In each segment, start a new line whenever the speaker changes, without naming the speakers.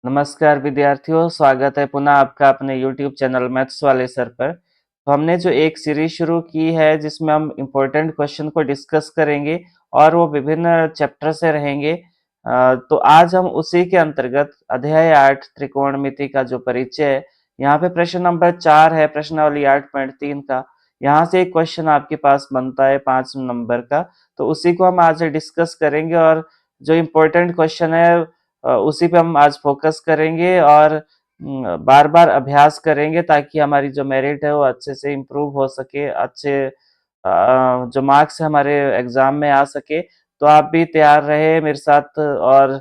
नमस्कार विद्यार्थियों, स्वागत है पुनः आपका अपने YouTube चैनल मैथ्स वाले सर पर। तो हमने जो एक सीरीज शुरू की है जिसमें हम इम्पोर्टेंट क्वेश्चन को डिस्कस करेंगे और वो विभिन्न चैप्टर से रहेंगे। तो आज हम उसी के अंतर्गत अध्याय 8 त्रिकोणमिति का जो परिचय है, यहाँ पे प्रश्न नंबर 4 है, प्रश्नावली 8.3 का। यहाँ से एक क्वेश्चन आपके पास बनता है 5 नंबर का, तो उसी को हम आज डिस्कस करेंगे और जो इम्पोर्टेंट क्वेश्चन है उसी पे हम आज फोकस करेंगे और बार बार अभ्यास करेंगे ताकि हमारी जो मेरिट है वो अच्छे से इम्प्रूव हो सके, अच्छे जो मार्क्स हमारे एग्जाम में आ सके। तो आप भी तैयार रहे मेरे साथ और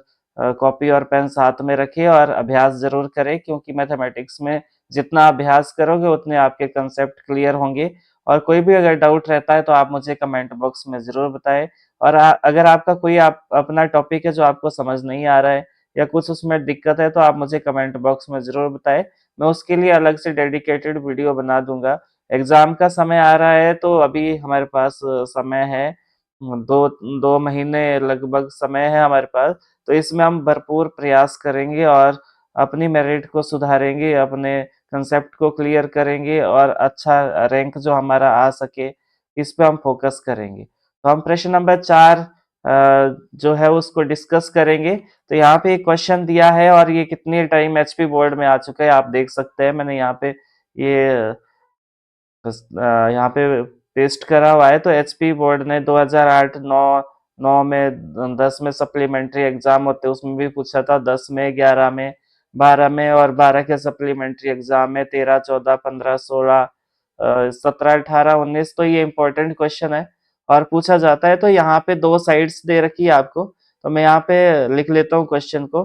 कॉपी और पेन साथ में रखिए और अभ्यास जरूर करें, क्योंकि मैथमेटिक्स में जितना अभ्यास करोगे उतने आपके कंसेप्ट क्लियर होंगे। और कोई भी अगर डाउट रहता है तो आप मुझे कमेंट बॉक्स में जरूर बताएं। और अगर आपका कोई अपना टॉपिक है जो आपको समझ नहीं आ रहा है या कुछ उसमें दिक्कत है तो आप मुझे कमेंट बॉक्स में जरूर बताएं। मैं उसके लिए अलग से डेडिकेटेड वीडियो बना दूंगा। एग्जाम का समय आ रहा है तो अभी हमारे पास समय है, दो दो महीने लगभग समय है हमारे पास। तो इसमें हम भरपूर प्रयास करेंगे और अपनी मेरिट को सुधारेंगे, अपने कंसेप्ट को क्लियर करेंगे और अच्छा रैंक जो हमारा आ सके इस पे हम फोकस करेंगे। तो हम प्रश्न नंबर 4 जो है उसको डिस्कस करेंगे। तो यहाँ पे एक क्वेश्चन दिया है और ये कितनी टाइम एचपी बोर्ड में आ चुका है आप देख सकते हैं। मैंने यहाँ पे ये यहाँ पे पेस्ट करा हुआ है। तो एचपी बोर्ड ने 2008 9 9 में 10 में सप्लीमेंट्री एग्जाम होते उसमें भी पूछा था, 10 में, 11 में, 12 में और 12 के सप्लीमेंट्री एग्जाम में, 13 14 15 16 17 18 19। तो ये इंपॉर्टेंट क्वेश्चन है और पूछा जाता है। तो यहाँ पे दो साइड्स दे रखी है आपको, तो मैं यहाँ पे लिख लेता हूँ क्वेश्चन को।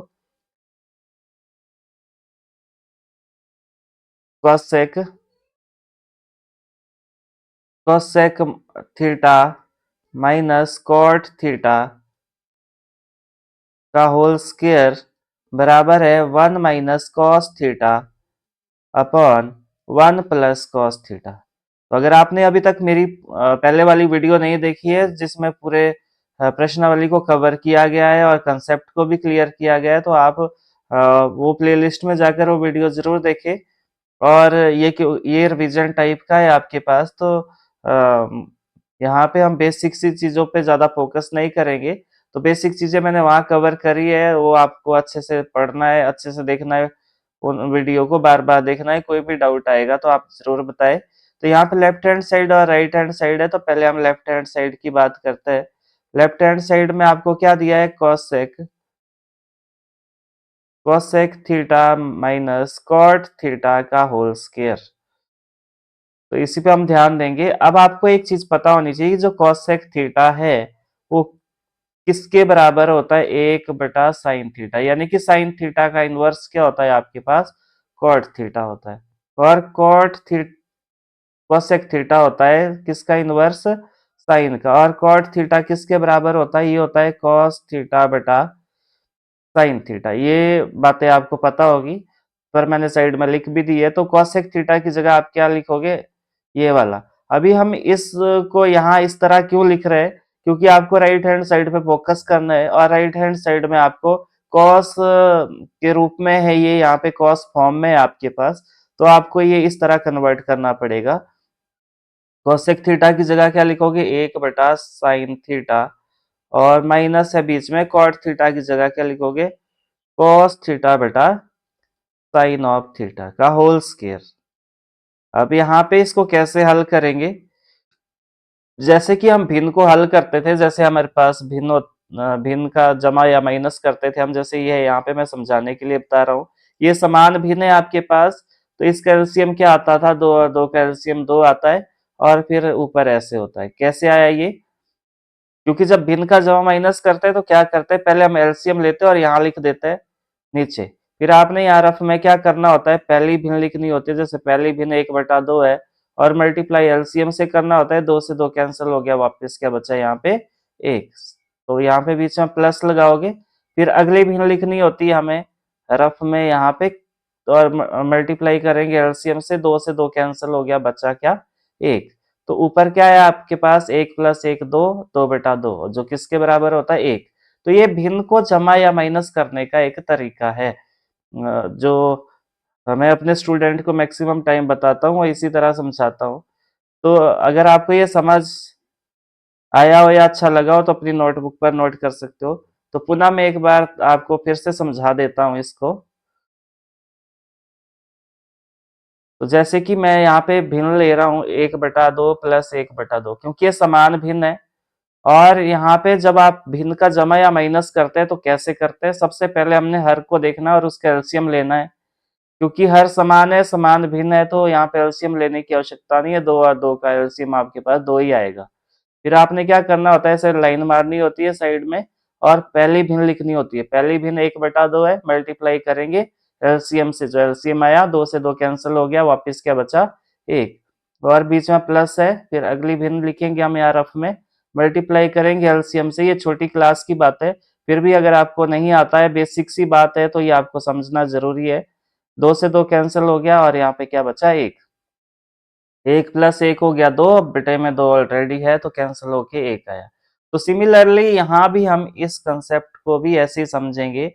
cosec cosec theta minus cot theta का होल स्क्वायर बराबर है 1 minus cos theta upon 1 plus cos theta. तो अगर आपने अभी तक मेरी पहले वाली वीडियो नहीं देखी है जिसमें पूरे प्रश्नावली को कवर किया गया है और कंसेप्ट को भी क्लियर किया गया है, तो आप वो प्लेलिस्ट में जाकर वो वीडियो जरूर देखें। और ये रिवीजन टाइप का है आपके पास। तो यहाँ पे हम बेसिक सी चीजों पे ज्यादा फोकस नहीं करेंगे। तो बेसिक चीजें मैंने वहाँ कवर करी है, वो आपको अच्छे से पढ़ना है, अच्छे से देखना है, उन वीडियो को बार बार देखना है। कोई भी डाउट आएगा तो आप जरूर बताएं। तो यहाँ पे लेफ्ट हैंड साइड और राइट हैंड साइड है, तो पहले हम लेफ्ट हैंड साइड की बात करते हैं। लेफ्ट हैंड साइड में आपको क्या दिया है, cosec theta minus cot theta का होल स्क्वायर। तो इसी पे हम ध्यान देंगे। अब आपको एक चीज पता होनी चाहिए, जो कॉसेक थीटा है वो किसके बराबर होता है, 1/sin थीटा। यानी कि साइन थीटा का इनवर्स क्या होता है आपके पास, कॉट थीटा होता है। और कॉसेक थीटा होता है किसका इनवर्स, साइन का। और कॉट थीटा किसके बराबर होता है, ये होता है कॉस थीटा बटा साइन थीटा। ये बातें आपको पता होगी, पर मैंने साइड में लिख भी दी है। तो कॉसेक थीटा की जगह आप क्या लिखोगे, ये वाला। अभी हम इस को यहाँ इस तरह क्यों लिख रहे हैं, क्योंकि आपको राइट हैंड साइड पे फोकस करना है और राइट हैंड साइड में आपको कॉस के रूप में है, ये यहाँ पे कॉस फॉर्म में है आपके पास। तो आपको ये इस तरह कन्वर्ट करना पड़ेगा। कॉसेक थीटा की जगह क्या लिखोगे, 1/sin थीटा, और माइनस है बीच में, कॉट थीटा की जगह क्या लिखोगे, कॉस थीटा बटा साइन ऑफ थीटा का होल स्क्वायर। अब यहाँ पे इसको कैसे हल करेंगे, जैसे कि हम भिन्न को हल करते थे, जैसे हमारे पास भिन्न का जमा या माइनस करते थे हम, जैसे ये यहाँ पे मैं समझाने के लिए बता रहा हूँ। ये समान भिन्न है आपके पास, तो इस कैल्शियम क्या आता था, दो और दो कैल्शियम 2 आता है, और फिर ऊपर ऐसे होता है। कैसे आया ये, क्योंकि जब भिन्न का जमा माइनस करते हैं तो क्या करते हैं, पहले हम एलसीएम लेते हैं और यहाँ लिख देते हैं नीचे। फिर आपने यहाँ रफ में क्या करना होता है, पहली भिन्न लिखनी होती है। जैसे पहली भिन्न 1/2 है और मल्टीप्लाई एलसीएम से करना होता है, 2 से 2 कैंसिल हो गया, वापस क्या बचा यहाँ पे 1। तो यहाँ पे बीच में प्लस लगाओगे। फिर अगली भिन्न लिखनी होती है हमें रफ में यहाँ पे, और मल्टीप्लाई करेंगे एलसीएम से, 2 से 2 कैंसिल हो गया, बचा क्या 1। तो ऊपर क्या है आपके पास, 1 + 1 2, 2/2, जो किसके बराबर होता है 1। तो ये भिन्न को जमा या माइनस करने का एक तरीका है। जो मैं अपने स्टूडेंट को मैक्सिमम टाइम बताता हूँ, वो इसी तरह समझाता हूँ। तो अगर आपको ये समझ आया हो या अच्छा लगा हो तो अपनी नोटबुक पर नोट कर सकते हो। तो पुनः मैं एक बार आपको फिर से समझा देता हूँ इसको। तो जैसे कि मैं यहाँ पे भिन्न ले रहा हूँ 1/2 प्लस 1/2, क्योंकि ये समान भिन्न है। और यहाँ पे जब आप भिन्न का जमा या माइनस करते हैं तो कैसे करते हैं? सबसे पहले हमने हर को देखना है और उसका एलसीएम लेना है। क्योंकि हर समान है, समान भिन्न है, तो यहाँ पे एलसीएम लेने की आवश्यकता नहीं है। 2 और 2 का एलसीएम आपके पास 2 ही आएगा। फिर आपने क्या करना होता है, ऐसे लाइन मारनी होती है साइड में और पहली भिन्न लिखनी होती है। पहली भिन्न 1/2 है, मल्टीप्लाई करेंगे एलसीएम से। जो एलसीएम आया, 2 से 2 कैंसिल हो गया, वापस क्या बचा? 1। और बीच में प्लस है, फिर अगली भिन्न लिखेंगे हम यहाँ रफ में, मल्टीप्लाई करेंगे एलसीएम से। ये छोटी क्लास की बात है, फिर भी अगर आपको नहीं आता है, बेसिक सी बात है, तो ये आपको समझना जरूरी है। 2 से 2 कैंसिल हो गया और यहाँ पे क्या बचा? 1। 1 प्लस 1 हो गया 2, बटे में 2 ऑलरेडी है तो कैंसिल होके 1 आया। तो सिमिलरली यहाँ भी हम इस कंसेप्ट को भी ऐसे ही समझेंगे।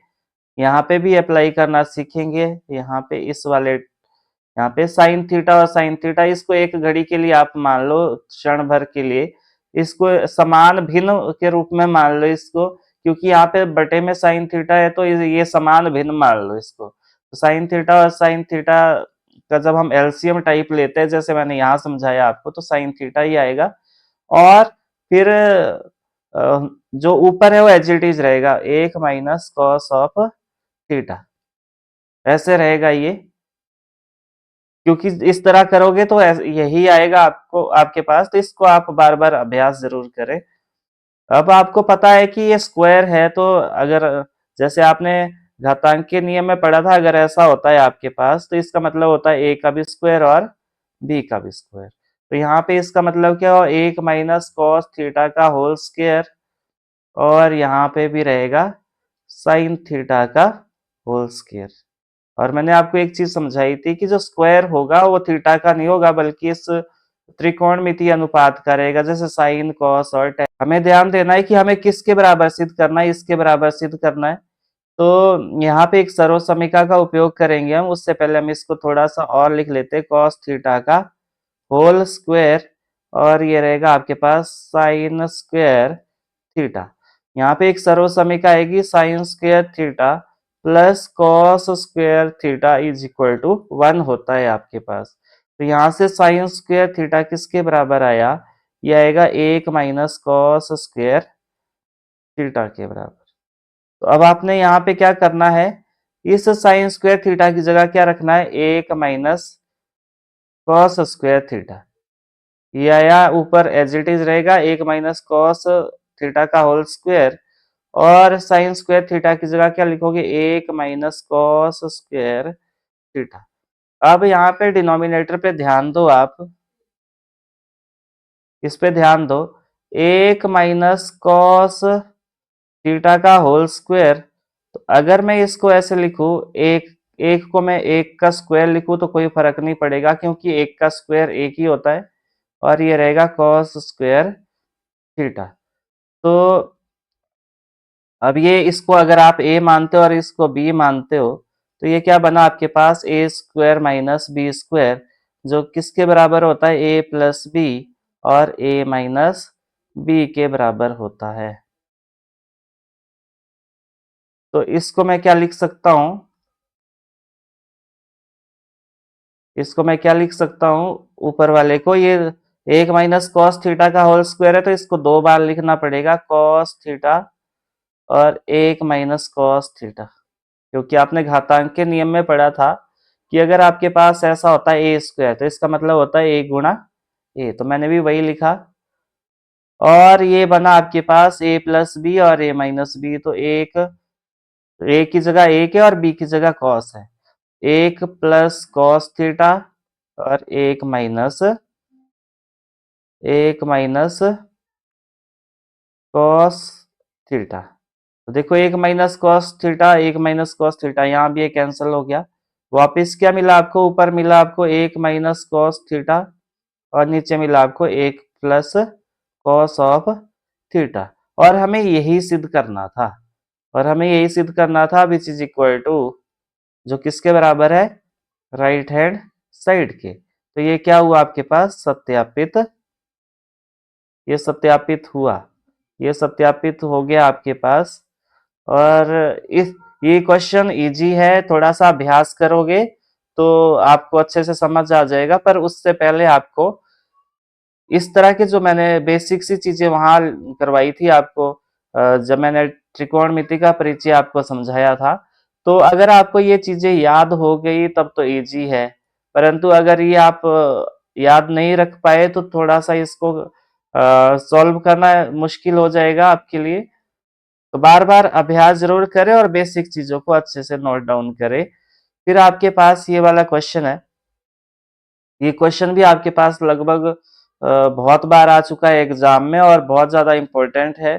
यहाँ पे भी अप्लाई करना सीखेंगे। यहाँ पे इस वाले, यहाँ पे साइन थीटा और साइन थीटा, इसको एक घड़ी के लिए आप मान लो, क्षण भर के लिए इसको समान भिन्न के रूप में मान लो इसको। क्योंकि यहाँ पे बटे में साइन थीटा है तो ये समान भिन्न मान लो इसको। तो साइन थीटा और साइन थीटा का जब हम एलसीएम टाइप लेते हैं, जैसे मैंने यहाँ समझाया आपको, तो साइन थीटा ही आएगा। और फिर जो ऊपर है वो एज इट इज रहेगा, 1 माइनस कॉस ऑफ थीटा, ऐसे रहेगा ये। क्योंकि इस तरह करोगे तो यही आएगा आपको, आपके पास। तो इसको आप बार बार अभ्यास जरूर करें। अब आपको पता है कि ये स्क्वायर है, तो अगर जैसे आपने घातांक के नियम में पढ़ा था, अगर ऐसा होता है आपके पास तो इसका मतलब होता है ए का भी स्क्वायर और बी का भी स्क्वायर। तो यहाँ पे इसका मतलब क्या हो? 1 माइनस कॉस थीटा का होल स्क्वायर, और यहाँ पे भी रहेगा साइन थीटा का होल स्क्वायर। और मैंने आपको एक चीज समझाई थी कि जो स्क्वायर होगा वो थीटा का नहीं होगा, बल्कि इस त्रिकोणमितीय अनुपात का रहेगा, जैसे साइन कॉस और tan। हमें ध्यान देना है कि हमें किसके बराबर सिद्ध करना है, इसके बराबर सिद्ध करना है। तो यहाँ पे एक सर्वसमीका का उपयोग करेंगे हम। उससे पहले हम इसको थोड़ा सा और लिख लेते हैं, कॉस थीटा का होल स्क्वायर, और ये रहेगा आपके पास साइन स्क्वायर थीटा। यहाँ पे एक सर्वसमीका आएगी, sine square theta plus cos square theta is equal to 1 होता है आपके पास। तो यहाँ से साइन स्क्वायर थीटा किसके बराबर आया? ये आएगा 1 माइनस कॉस स्क्वायर थीटा के बराबर। तो अब आपने यहाँ पे क्या करना है, इस साइन स्क्वायर थीटा की जगह क्या रखना है? 1 माइनस कॉस स्क्वायर थीटा। ये आया ऊपर, एज इट इज रहेगा 1 माइनस कॉस थीटा का होल स्क्वायर। और साइन स्क्वायर थीटा की जगह क्या लिखोगे? 1 माइनस कॉस स्क्वायर थीटा। अब यहाँ पे डिनोमिनेटर पे ध्यान दो आप, इस पे ध्यान दो। 1 माइनस कॉस थीटा का होल स्क्वायर, तो अगर मैं इसको ऐसे लिखूं, एक एक को मैं 1 का स्क्वायर लिखूं तो कोई फर्क नहीं पड़ेगा, क्योंकि 1 का स्क्वायर 1 ही होता है। और ये रहेगा कॉस स्क्वायर थीटा। तो अब ये, इसको अगर आप a मानते हो और इसको b मानते हो, तो ये क्या बना आपके पास? ए स्क्वायर माइनस बी स्क्वायर, जो किसके बराबर होता है? a प्लस बी, और a माइनस बी के बराबर होता है। तो इसको मैं क्या लिख सकता हूं? इसको मैं क्या लिख सकता हूं? ऊपर वाले को, ये 1 माइनस कॉस थीटा का होल स्क्वायर है, तो इसको 2 बार लिखना पड़ेगा, कॉस थीटा और 1 माइनस कॉस थीटा। क्योंकि आपने घातांक के नियम में पढ़ा था कि अगर आपके पास ऐसा होता है ए स्क्वायर, तो इसका मतलब होता है ए गुणा ए, तो मैंने भी वही लिखा। और ये बना आपके पास ए प्लस बी और ए माइनस बी, तो एक ए की जगह एक है और बी की जगह कॉस है। 1 प्लस कॉस थीटा और 1 माइनस कॉस थीटा। तो देखो, 1 minus cos theta, 1 minus cos theta, यहाँ भी ये कैंसिल हो गया। वापिस क्या मिला आपको? ऊपर मिला आपको 1 माइनस कॉस थीटा, और नीचे मिला आपको 1 प्लस कॉस ऑफ थीटा। और हमें यही सिद्ध करना था, विच इज इक्वल टू जो किसके बराबर है, राइट हैंड साइड के। तो ये क्या हुआ आपके पास, सत्यापित, ये सत्यापित हुआ, ये सत्यापित हो गया आपके पास। और इस ये क्वेश्चन इजी है, थोड़ा सा अभ्यास करोगे तो आपको अच्छे से समझ आ जाएगा। पर उससे पहले आपको इस तरह के जो मैंने बेसिक सी चीजें वहां करवाई थी आपको, जब मैंने त्रिकोणमिति का परिचय आपको समझाया था, तो अगर आपको ये चीजें याद हो गई तब तो इजी है। परंतु अगर ये आप याद नहीं रख पाए तो थोड़ा सा इसको सॉल्व करना मुश्किल हो जाएगा आपके लिए। तो बार बार अभ्यास जरूर करें और बेसिक चीजों को अच्छे से नोट डाउन करें। फिर आपके पास ये वाला क्वेश्चन है, ये क्वेश्चन भी आपके पास लगभग बहुत बार आ चुका है एग्जाम में और बहुत ज्यादा इम्पोर्टेंट है।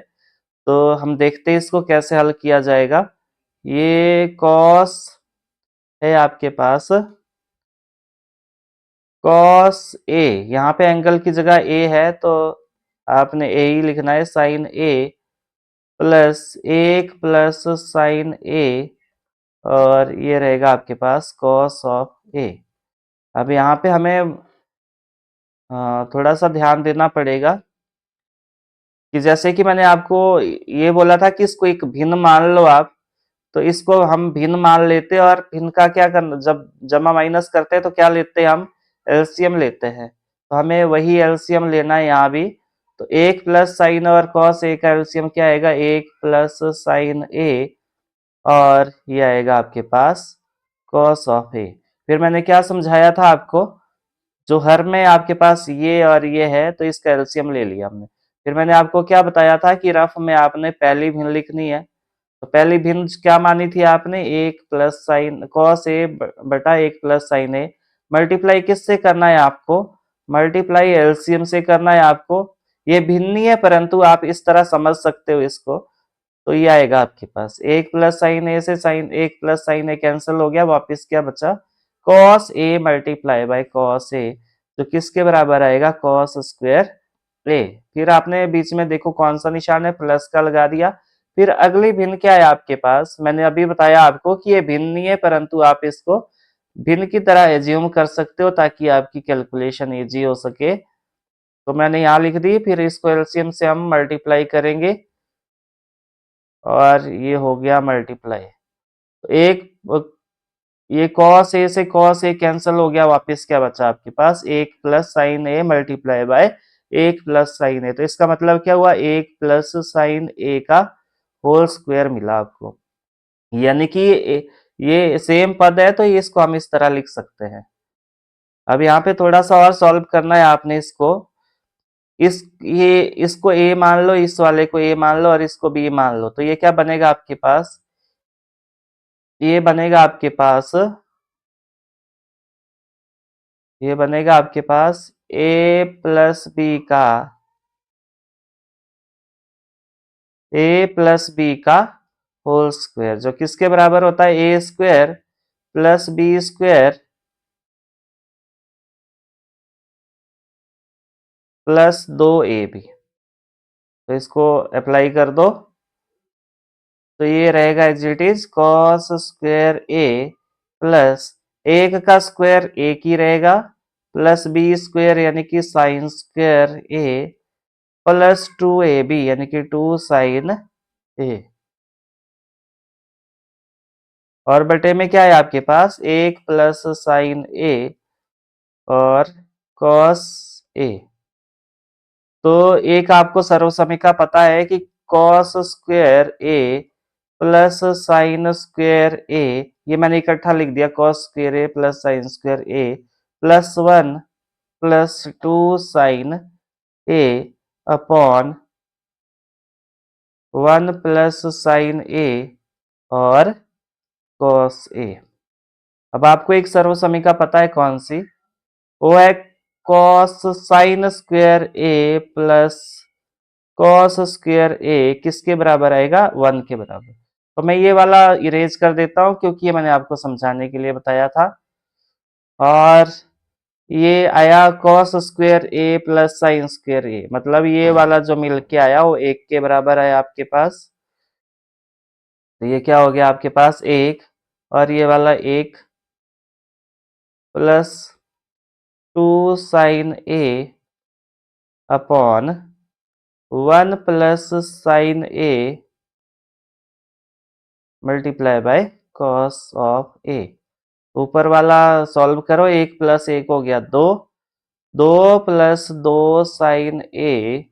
तो हम देखते हैं इसको कैसे हल किया जाएगा। ये कॉस है आपके पास, कॉस ए, यहाँ पे एंगल की जगह ए है तो आपने ए ही लिखना है, साइन ए प्लस 1 प्लस साइन ए, और ये रहेगा आपके पास कॉस ऑफ ए। अब यहाँ पे हमें थोड़ा सा ध्यान देना पड़ेगा कि जैसे कि मैंने आपको ये बोला था कि इसको एक भिन्न मान लो आप, तो इसको हम भिन्न मान लेते हैं और भिन्न का क्या करना, जब जमा माइनस करते हैं तो क्या लेते हैं हम, एलसीएम लेते हैं। तो हमें वही एलसीएम लेना है यहाँ भी। तो 1 प्लस साइन और कॉस ए का एलसीएम क्या आएगा, 1 प्लस साइन ए, और ये आएगा आपके पास कॉस ऑफ ए। फिर मैंने क्या समझाया था आपको, जो हर में आपके पास ये और ये है तो इसका एलसीएम ले लिया हमने। फिर मैंने आपको क्या बताया था कि रफ में आपने पहली भिन्न लिखनी है। तो पहली भिन्न क्या मानी थी आपने, 1 प्लस साइन कॉस ए बटा 1 प्लस साइन ए। मल्टीप्लाई किससे करना है आपको, मल्टीप्लाई एलसीएम से करना है आपको। ये भिन्न नहीं है परंतु आप इस तरह समझ सकते हो इसको। तो ये आएगा आपके पास 1 प्लस साइन ए से sine 1 plus sine A cancel हो गया, वापिस क्या बचा, cos A multiply by cos A, जो किसके बराबर आएगा, कॉस स्क्वायर ए। फिर आपने बीच में देखो कौन सा निशान है, प्लस का लगा दिया। फिर अगली भिन्न क्या है आपके पास, मैंने अभी बताया आपको कि ये भिन्न नहीं है परंतु आप इसको भिन्न की तरह एज्यूम कर सकते हो ताकि आपकी कैलकुलेशन इजी हो सके। तो मैंने यहाँ लिख दी, फिर इसको एलसीएम से हम मल्टीप्लाई करेंगे और ये हो गया मल्टीप्लाई। तो एक ये कॉस ए से कॉस ए कैंसिल हो गया, वापस क्या बचा आपके पास, 1 plus sine A multiply by 1 plus sine A. तो इसका मतलब क्या हुआ, 1 प्लस साइन ए का होल स्क्वायर मिला आपको। यानी कि ये सेम पद है तो ये इसको हम इस तरह लिख सकते हैं। अब यहाँ पे थोड़ा सा और सॉल्व करना है आपने इसको, ये इसको ए मान लो, इस वाले को ए मान लो और इसको बी मान लो। तो ये क्या बनेगा आपके पास, ये बनेगा आपके पास, ये बनेगा आपके पास ए प्लस बी का, ए प्लस बी का होल स्क्वायर, जो किसके बराबर होता है, A square plus B square plus 2ab। तो इसको अप्लाई कर दो तो ये रहेगा as it is cos square A plus 1 का स्क्वायर एक ही रहेगा, प्लस बी स्क्वायर यानी कि sine square A plus 2ab यानी कि 2 साइन ए। और बटे में क्या है आपके पास, 1 प्लस साइन ए और कॉस ए। तो एक आपको सर्वसमीका पता है कि cos square A plus sine square ए, ये मैंने इकट्ठा लिख दिया, cos square A plus sine square A plus 1 plus 2 sine A upon 1 plus sine ए और कॉस ए। अब आपको एक सर्वसमीका पता है कौन सी, वो है cos sine square A plus cos square ए किसके बराबर आएगा, 1 के बराबर। तो मैं ये वाला इरेज कर देता हूं क्योंकि ये मैंने आपको समझाने के लिए बताया था। और ये आया cos square A plus sine square ए, मतलब ये वाला जो मिल के आया वो 1 के बराबर है आपके पास। तो ये क्या हो गया आपके पास 1, और ये वाला 1 plus 2 sine A upon 1 plus sine A multiply by cos of A. ऊपर वाला सॉल्व करो, 1 प्लस 1 हो गया 2, 2 plus 2 sine A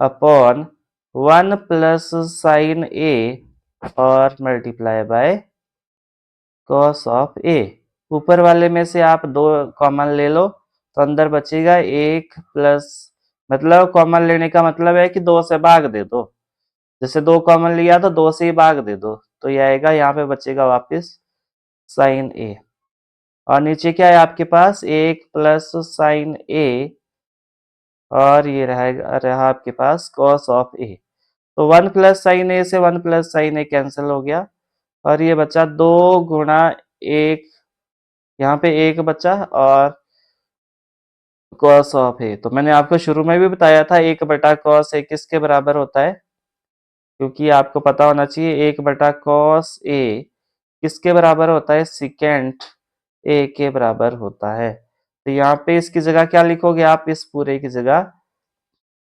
upon 1 plus sine ए और multiply by cos of A. ऊपर वाले में से आप 2 कॉमन ले लो तो अंदर बचेगा 1 प्लस, मतलब कॉमन लेने का मतलब है कि 2 से भाग दे दो। जैसे 2 कॉमन लिया तो 2 से ही भाग दे दो, तो ये आएगा, यहाँ पे बचेगा वापस साइन ए। और नीचे क्या है आपके पास, 1 प्लस साइन ए और ये रहा आपके पास कॉस ऑफ ए। तो 1 प्लस साइन ए से 1 प्लस साइन ए कैंसिल हो गया और ये बचा 2 गुणा 1, यहाँ पे 1 बचा और कॉस ऑफ ए। तो मैंने आपको शुरू में भी बताया था 1 बटा कॉस ए किसके बराबर होता है, क्योंकि आपको पता होना चाहिए 1 बटा कॉस ए किसके बराबर होता है, सिकेंट ए के बराबर होता है। तो यहाँ पे इसकी जगह क्या लिखोगे आप, इस पूरे की जगह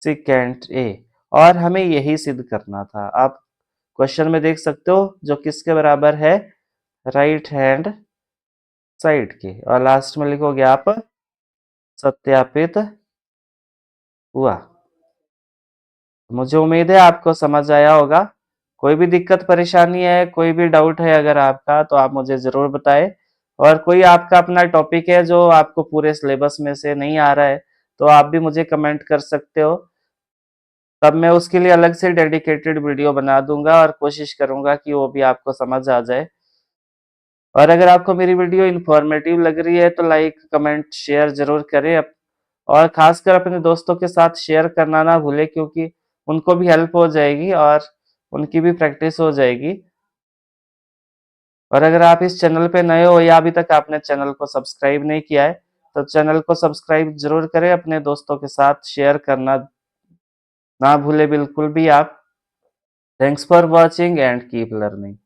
सिकेंट ए। और हमें यही सिद्ध करना था, आप क्वेश्चन में देख सकते हो जो किसके बराबर है, राइट हैंड साइड के। और लास्ट में लिखोगे आप सत्यापित हुआ। मुझे उम्मीद है आपको समझ आया होगा। कोई भी दिक्कत परेशानी है, कोई भी डाउट है अगर आपका, तो आप मुझे ज़रूर बताएं। और कोई आपका अपना टॉपिक है जो आपको पूरे सिलेबस में से नहीं आ रहा है, तो आप भी मुझे कमेंट कर सकते हो। तब मैं उसके लिए अलग से डेडिकेटेड वीडियो बना दूंगा और कोशिश करूंगा कि वो भी आपको समझ आ जाए। और अगर आपको मेरी वीडियो इन्फॉर्मेटिव लग रही है तो लाइक कमेंट शेयर जरूर करें, और खासकर अपने दोस्तों के साथ शेयर करना ना भूलें, क्योंकि उनको भी हेल्प हो जाएगी और उनकी भी प्रैक्टिस हो जाएगी। और अगर आप इस चैनल पे नए हो या अभी तक आपने चैनल को सब्सक्राइब नहीं किया है तो चैनल को सब्सक्राइब जरूर करें, अपने दोस्तों के साथ शेयर करना ना भूले बिल्कुल भी आप। Thanks for watching and keep learning.